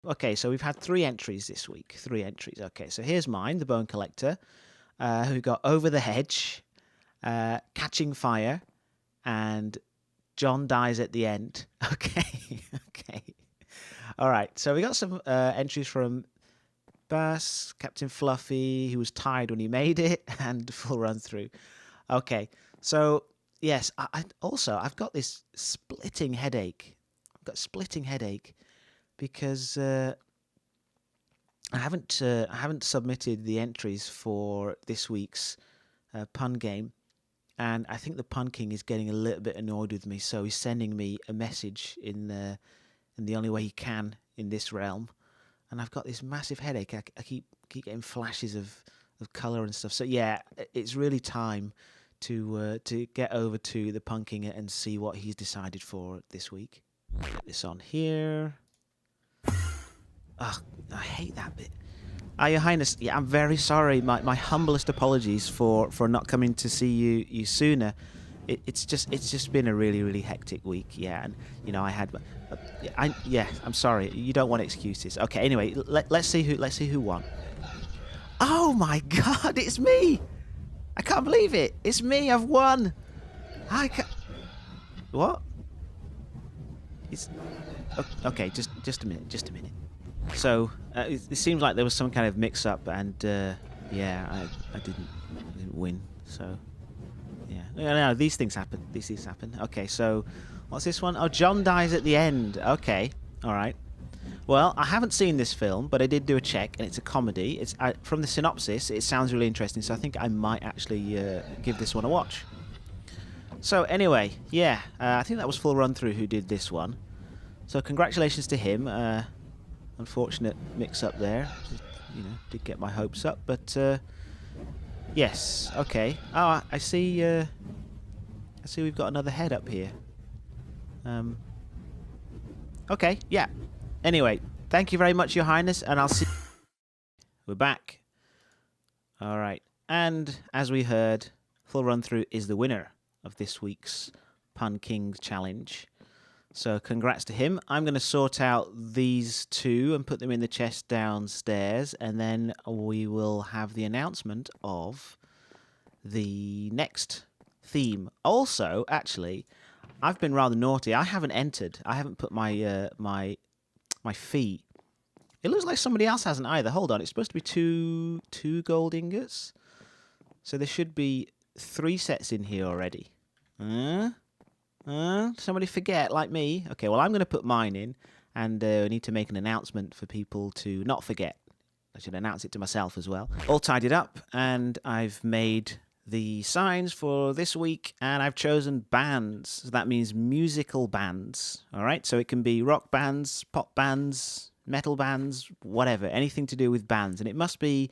Okay, so we've had 3 entries this week. 3 entries. Okay, so here's mine, the Bone Collector, who got Over the Hedge, Catching Fire, and John Dies at the End. Okay, okay. All right, so we got some entries from Bass, Captain Fluffy, who was tired when he made it, and Full Run Through. Okay, so yes, I've got this splitting headache. I've got a splitting headache because I haven't submitted the entries for this week's pun game, and I think the Pun King is getting a little bit annoyed with me, so he's sending me a message in the only way he can in this realm, and I've got this massive headache. I keep getting flashes of color and stuff. So yeah, it's really time to get over to the Pun King and see what he's decided for this week. Get this on here. Ugh, I hate that bit. Your Highness, yeah, I'm very sorry. My humblest apologies for not coming to see you sooner. It's just been a really hectic week. Yeah, and you know I'm sorry. You don't want excuses. Okay. Anyway, let's see who won. Oh my God! It's me. I can't believe it. It's me. I've won. I can't. What? It's okay. Just a minute. Just a minute. So it seems like there was some kind of mix-up, and yeah, I didn't win. So yeah, no, these things happen. These things happen. Okay, so what's this one? Oh, John Dies at the End. Okay, all right. Well, I haven't seen this film, but I did do a check, and it's a comedy. It's from the synopsis. It sounds really interesting, so I think I might actually give this one a watch. So anyway, yeah, I think that was Full Run Through who did this one. So congratulations to him. Unfortunate mix-up there. You know, did get my hopes up, but yes, okay. Oh, I see. I see we've got another head up here. Okay, yeah. Anyway, thank you very much, Your Highness, and I'll see. We're back. All right, and as we heard, Full Run Through is the winner of this week's Pun King Challenge. So congrats to him. I'm going to sort out these two and put them in the chest downstairs, and then we will have the announcement of the next theme. Also, actually, I've been rather naughty. I haven't entered. I haven't put my my fee. It looks like somebody else hasn't either. Hold on. It's supposed to be two gold ingots. So there should be 3 sets in here already. Somebody forget, like me? Okay, well, I'm going to put mine in, and I need to make an announcement for people to not forget. I should announce it to myself as well. All tidied up, and I've made the signs for this week, and I've chosen bands. So that means musical bands, all right? So it can be rock bands, pop bands, metal bands, whatever, anything to do with bands. And it must be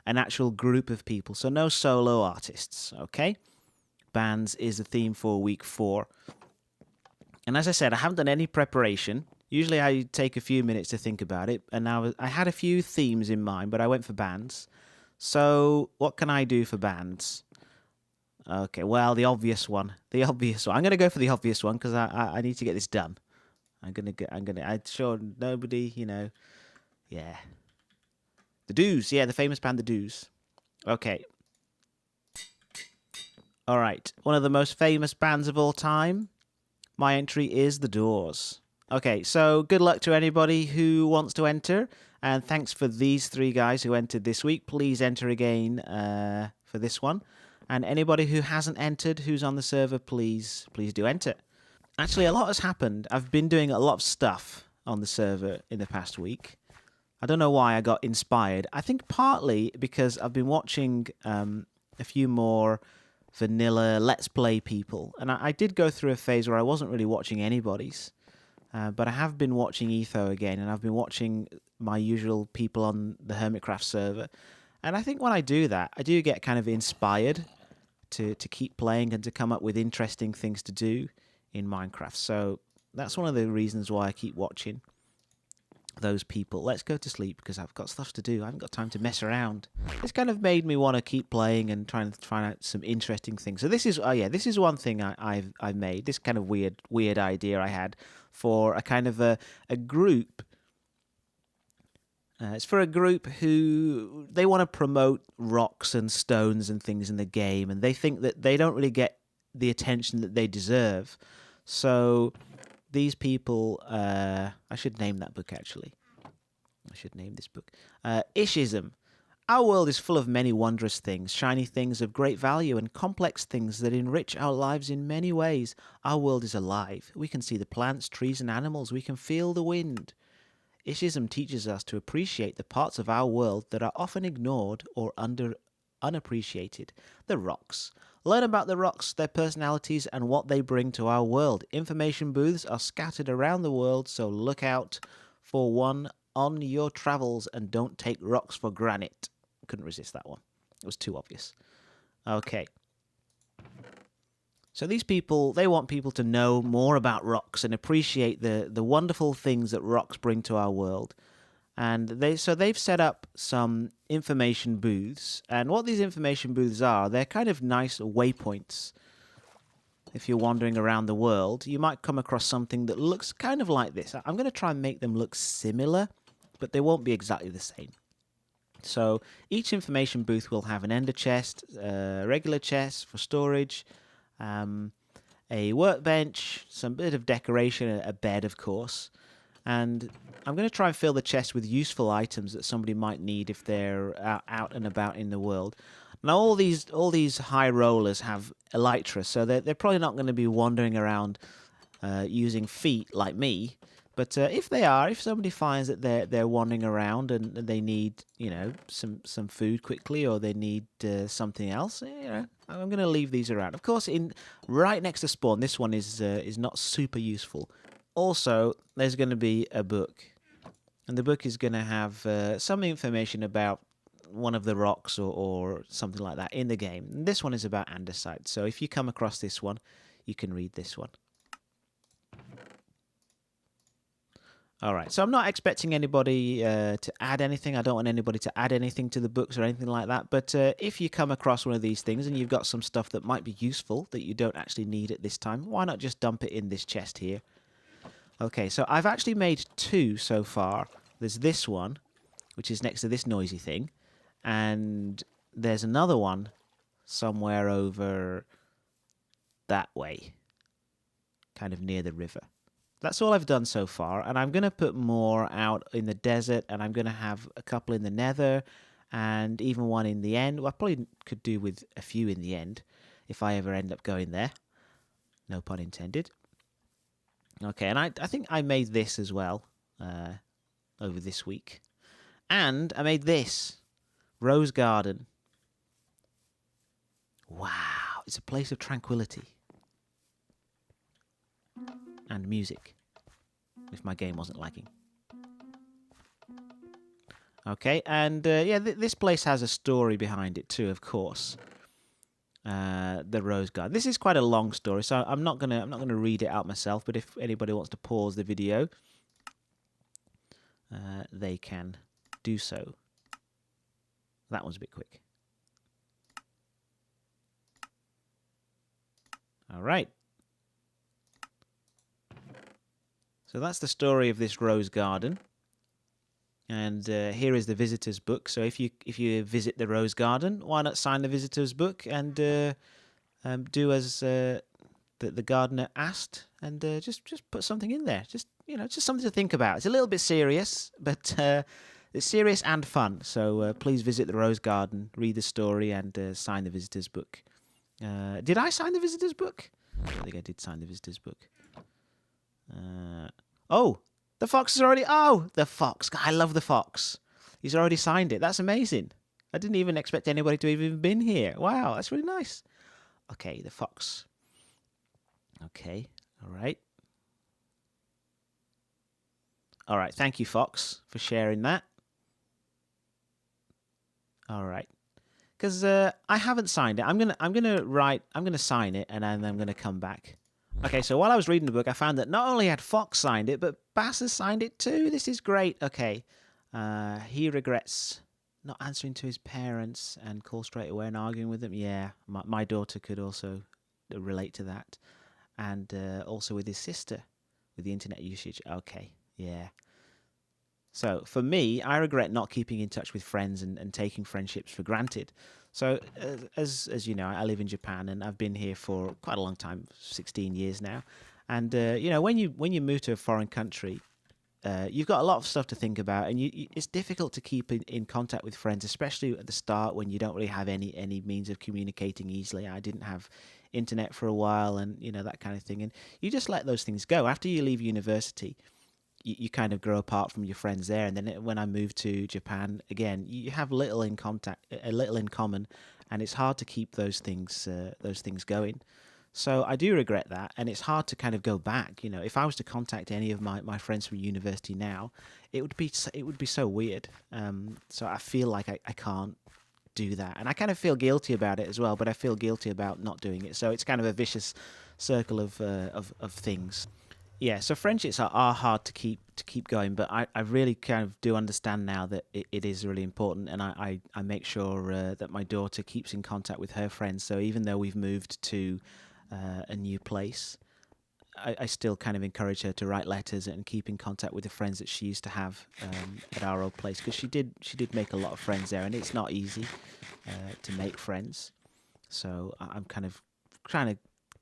an actual group of people, so no solo artists, okay? Bands is the theme for week 4. And as I said, I haven't done any preparation. Usually I take a few minutes to think about it, and now I had a few themes in mind, but I went for bands. So what can I do for bands? Okay, well, the obvious one. I'm going to go for the obvious one because I need to get this done. I'm sure nobody, you know, yeah. The Do's, yeah, the famous band The Do's. Okay. All right, one of the most famous bands of all time. My entry is The Doors. Okay, so good luck to anybody who wants to enter, and thanks for these 3 guys who entered this week. Please enter again for this one. And anybody who hasn't entered, who's on the server, please do enter. Actually, a lot has happened. I've been doing a lot of stuff on the server in the past week. I don't know why I got inspired. I think partly because I've been watching a few more vanilla Let's Play people. And I did go through a phase where I wasn't really watching anybody's. But I have been watching Etho again, and I've been watching my usual people on the Hermitcraft server. And I think when I do that, I do get kind of inspired to keep playing and to come up with interesting things to do in Minecraft. So that's one of the reasons why I keep watching those people. Let's go to sleep because I've got stuff to do. I haven't got time to mess around. It's kind of made me want to keep playing and trying to find out some interesting things. So this is, oh yeah, this is one thing I've made. This kind of weird idea I had for a kind of a group It's for a group who they want to promote rocks and stones and things in the game, and they think that they don't really get the attention that they deserve. So these people, I should name that book actually. I should name this book. Ishism. Our world is full of many wondrous things, shiny things of great value, and complex things that enrich our lives in many ways. Our world is alive. We can see the plants, trees, and animals. We can feel the wind. Ishism teaches us to appreciate the parts of our world that are often ignored or unappreciated. The rocks. Learn about the rocks, their personalities, and what they bring to our world. Information booths are scattered around the world, so look out for one on your travels and don't take rocks for granite. Couldn't resist that one. It was too obvious. Okay. So these people, they want people to know more about rocks and appreciate the wonderful things that rocks bring to our world. And they've set up some information booths. And what these information booths are, they're kind of nice waypoints. If you're wandering around the world, you might come across something that looks kind of like this. I'm going to try and make them look similar, but they won't be exactly the same. So each information booth will have an ender chest, a regular chest for storage, a workbench, some bit of decoration, a bed, of course. And I'm going to try and fill the chest with useful items that somebody might need if they're out and about in the world. Now, all these high rollers have elytra, so they're probably not going to be wandering around using feet like me. But if somebody finds that they're wandering around and they need, some food quickly, or they need something else, I'm going to leave these around. Of course, right next to spawn, this one is not super useful. Also, there's going to be a book, and the book is going to have some information about one of the rocks or something like that in the game. And this one is about andesite, so if you come across this one, you can read this one. Alright, so I'm not expecting anybody to add anything. I don't want anybody to add anything to the books or anything like that. But if you come across one of these things and you've got some stuff that might be useful that you don't actually need at this time, why not just dump it in this chest here? Okay, so I've actually made two so far. There's this one, which is next to this noisy thing. And there's another one somewhere over that way, kind of near the river. That's all I've done so far, and I'm going to put more out in the desert, and I'm going to have a couple in the nether, and even one in the end. Well, I probably could do with a few in the end, if I ever end up going there. No pun intended. Okay, and I think I made this as well over this week. And I made this. Rose Garden. Wow, it's a place of tranquility. And music, if my game wasn't lagging. Okay, and this place has a story behind it too, of course. The Rose Garden. This is quite a long story, so I'm not gonna read it out myself. But if anybody wants to pause the video, they can do so. That one's a bit quick. All right. So that's the story of this rose garden, and here is the visitor's book. So if you visit the rose garden, why not sign the visitor's book and do as the gardener asked, and just put something in there. Just something to think about. It's a little bit serious, but it's serious and fun. So please visit the rose garden, read the story, and sign the visitor's book. Did I sign the visitor's book? I think I did sign the visitor's book. Oh, the fox is already... Oh, the fox. I love the fox. He's already signed it. That's amazing. I didn't even expect anybody to have even been here. Wow, that's really nice. Okay, the fox. Okay, all right. All right, thank you, Fox, for sharing that. All right. Because I haven't signed it. I'm gonna sign it, and then I'm gonna come back. Okay, so while I was reading the book, I found that not only had Fox signed it, but Bass has signed it too. This is great. Okay, he regrets not answering to his parents and call straight away and arguing with them. Yeah, my daughter could also relate to that, and also with his sister, with the internet usage. Okay, yeah. So for me, I regret not keeping in touch with friends and taking friendships for granted. So as you know, I live in Japan and I've been here for quite a long time, 16 years now. And you know, when you move to a foreign country, you've got a lot of stuff to think about, and it's difficult to keep in contact with friends, especially at the start when you don't really have any means of communicating easily. I didn't have internet for a while, and you know, that kind of thing. And you just let those things go. After you leave university, you kind of grow apart from your friends there. And then when I moved to Japan again, you have little in contact, a little in common, and it's hard to keep those things going. So I do regret that, and it's hard to kind of go back. You know, if I was to contact any of my friends from university now, it would be so weird. So I feel like I can't do that, and I kind of feel guilty about it as well. But I feel guilty about not doing it. So it's kind of a vicious circle of things. Yeah, so friendships are hard to keep going, but I really kind of do understand now that it is really important, and I make sure that my daughter keeps in contact with her friends. So even though we've moved to a new place, I still kind of encourage her to write letters and keep in contact with the friends that she used to have at our old place, because she did make a lot of friends there, and it's not easy to make friends. So I'm kind of trying to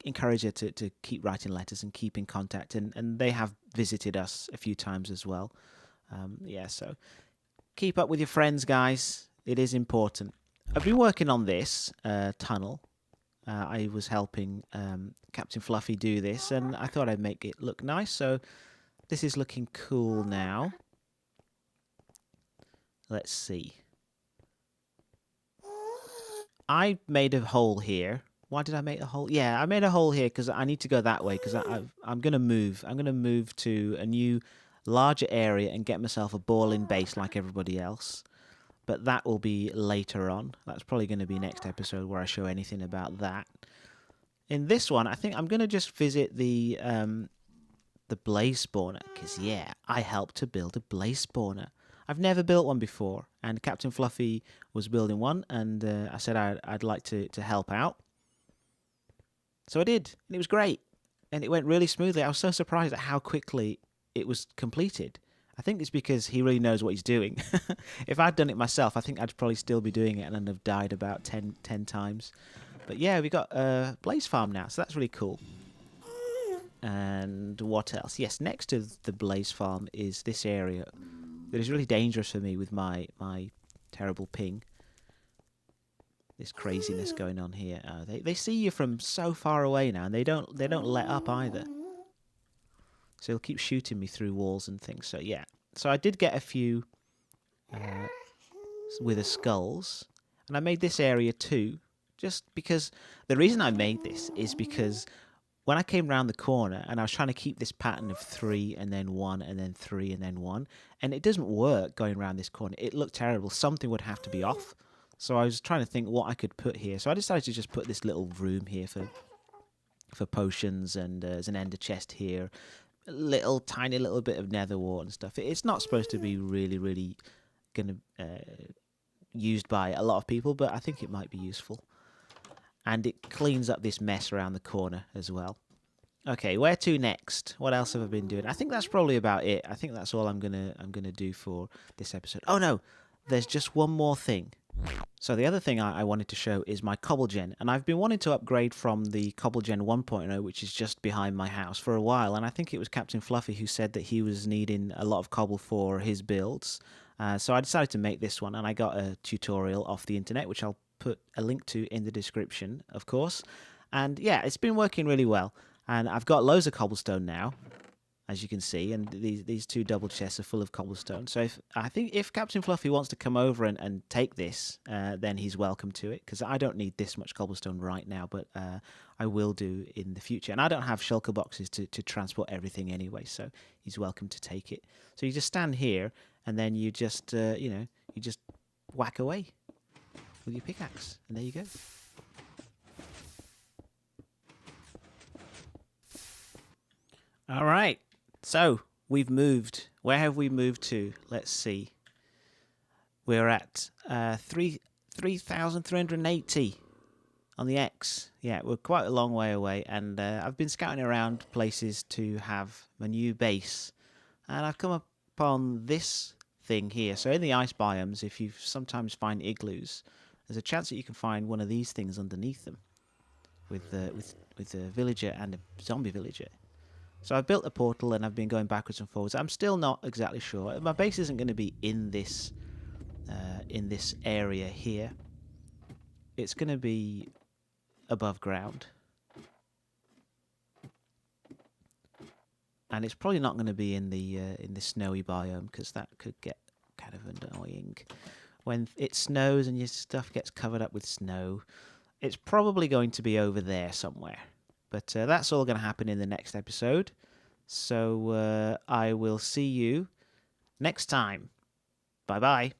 encourage her to keep writing letters and keep in contact, and they have visited us a few times as well. Yeah, so keep up with your friends, guys. It is important. I've been working on this tunnel. I was helping Captain Fluffy do this, and I thought I'd make it look nice. So this is looking cool now. Let's see. I made a hole here. Why did I make a hole? Yeah, I made a hole here because I need to go that way, because I'm going to move. I'm going to move to a new, larger area and get myself a ball-in base like everybody else. But that will be later on. That's probably going to be next episode where I show anything about that. In this one, I think I'm going to just visit the blaze spawner, because, yeah, I helped to build a blaze spawner. I've never built one before, and Captain Fluffy was building one, and I said I'd like to help out. So I did, and it was great, and it went really smoothly. I was so surprised at how quickly it was completed. I think it's because he really knows what he's doing. If I'd done it myself, I think I'd probably still be doing it and I'd have died about 10 times. But yeah, we got a blaze farm now, so that's really cool. And what else? Yes, next to the blaze farm is this area that is really dangerous for me with my terrible ping. This craziness going on here. They see you from so far away now, and they don't let up either. So he'll keep shooting me through walls and things. So yeah. So I did get a few with the skulls, and I made this area too, just because the reason I made this is because when I came round the corner and I was trying to keep this pattern of 3 and then 1 and then 3 and then 1, and it doesn't work going around this corner. It looked terrible. Something would have to be off. So I was trying to think what I could put here. So I decided to just put this little room here for potions, and there's an ender chest here. A little tiny little bit of nether wart and stuff. It's not supposed to be really gonna used by a lot of people, but I think it might be useful. And it cleans up this mess around the corner as well. Okay, where to next? What else have I been doing? I think that's probably about it. I think that's all I'm gonna do for this episode. Oh no, there's just one more thing. So the other thing I wanted to show is my CobbleGen, and I've been wanting to upgrade from the CobbleGen 1.0, which is just behind my house, for a while, and I think it was Captain Fluffy who said that he was needing a lot of cobble for his builds. So I decided to make this one, and I got a tutorial off the internet, which I'll put a link to in the description, of course. And yeah, it's been working really well, and I've got loads of cobblestone now, as you can see, and these two double chests are full of cobblestone. So I think if Captain Fluffy wants to come over and take this, then he's welcome to it, because I don't need this much cobblestone right now, but I will do in the future. And I don't have shulker boxes to transport everything anyway, so he's welcome to take it. So you just stand here, and then you just, you just whack away with your pickaxe, and there you go. All right. So, we've moved. Where have we moved to? Let's see. We're at 3,380 on the X. Yeah, we're quite a long way away, and I've been scouting around places to have my new base. And I've come upon this thing here. So in the ice biomes, if you sometimes find igloos, there's a chance that you can find one of these things underneath them, with a villager and a zombie villager. So I've built a portal and I've been going backwards and forwards. I'm still not exactly sure. My base isn't going to be in this area here. It's going to be above ground. And it's probably not going to be in the snowy biome, because that could get kind of annoying. When it snows and your stuff gets covered up with snow, it's probably going to be over there somewhere. But that's all going to happen in the next episode. So I will see you next time. Bye-bye.